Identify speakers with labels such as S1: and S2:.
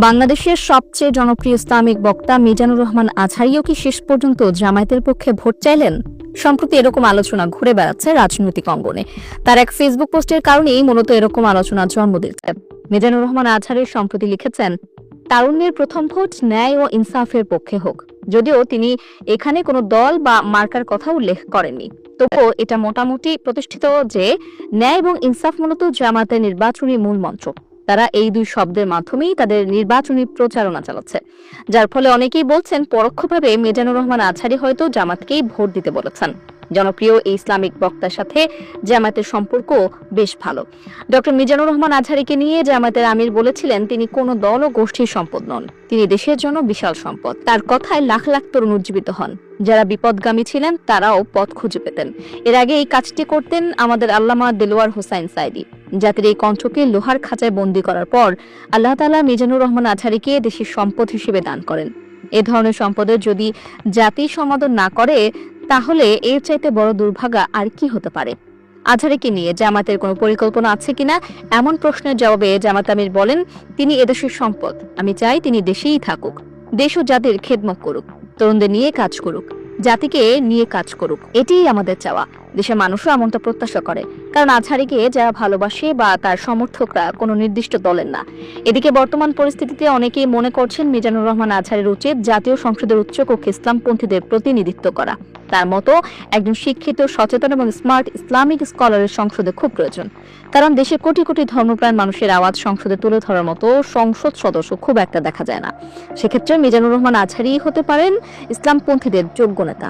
S1: বাংলাদেশের সবচেয়ে জনপ্রিয় ইসলামিক বক্তা মিজানুর রহমান আজহারীও কি শেষ পর্যন্ত জামায়াতের পক্ষে ভোট চাইলেন? সম্প্রতি এরকম আলোচনা ঘুরে বেড়াচ্ছে রাজনৈতিক অঙ্গনে। তার এক ফেসবুক পোস্টের কারণেই মূলত এরকম আলোচনা জন্ম দিচ্ছে। মিজানুর রহমান আজহারী সম্প্রতি লিখেছেন, তারুণ্যের প্রথম ভোট ন্যায় ও ইনসাফের পক্ষে হোক। যদিও তিনি এখানে কোনো দল বা মার্কার কথা উল্লেখ করেননি, তবুও এটা মোটামুটি প্রতিষ্ঠিত যে ন্যায় এবং ইনসাফ মূলত জামায়াতের নির্বাচনী মূল মন্ত্র। তারা এই দুই শব্দের মাধ্যমেই তাদের নির্বাচনী প্রচারণা চালাচ্ছে, যার ফলে অনেকেই বলছেন পরোক্ষভাবে মিজানুর রহমান আজহারী হয়তো জামাতকেই ভোট দিতে বলেছেন। জনপ্রিয় এই ইসলামিক বক্তার সাথে জামায়াতের সম্পর্ক বেশ ভালো। ডক্টর মিজানুর রহমান আজহারীকে নিয়ে জামায়াতের আমির বলেছিলেন, তিনি কোনো দল ও গোষ্ঠীর সম্পদ নন, তিনি দেশের জন্য বিশাল সম্পদ। তার কথায় লাখ লাখ তরুণ উজ্জীবিত হন। যারা বিপদগামী ছিলেন তারাও পথ খুঁজে পেতেন। এর আগে এই কাজটি করতেন আমাদের আল্লামা দেলোয়ার হোসাইন সাইদি। জাতির এই কণ্ঠকে লোহার খাঁচায় বন্দী করার পর আল্লাহ তাআলা মিজানুর রহমান আজহারীকে দেশের সম্পদ হিসেবে দান করেন। এ ধরনের সম্পদের যদি জাতি সমাদর না করে, তাহলে এর চাইতে বড় দুর্ভাগা আর কি হতে পারে? আজহারীকে নিয়ে জামাতের কোনো পরিকল্পনা আছে কিনা এমন প্রশ্নের জবাবে জামাত আমির বলেন, তিনি এদেশের সম্পদ, আমি চাই তিনি দেশেই থাকুক, দেশ ও জাতির খেদমত করুক, তরুণদের নিয়ে কাজ করুক, জাতিকে নিয়ে কাজ করুক। এটিই আমাদের চাওয়া। দেশের মানুষও এমনটা প্রত্যাশা করে, কারণ আজহারীকে যারা ভালোবাসে বা তার সমর্থকরা কোনো নির্দিষ্ট দলের না। এদিকে বর্তমান পরিস্থিতিতে অনেকেই মনে করছেন মিজানুর রহমান আজহারীর উচিত জাতীয় সংসদের উচ্চকক্ষে ইসলামপন্থীদের প্রতিনিধিত্ব করা। তার মতো একজন শিক্ষিত, সচেতন এবং স্মার্ট ইসলামিক স্কলারের সংসদে খুব প্রয়োজন, কারণ দেশে কোটি কোটি ধর্মপ্রাণ মানুষের আওয়াজ সংসদে তুলে ধরার মতো সংসদ সদস্য খুব একটা দেখা যায় না। সেক্ষেত্রে মিজানুর রহমান আজহারী হতে পারেন ইসলামপন্থীদের যোগ্য নেতা।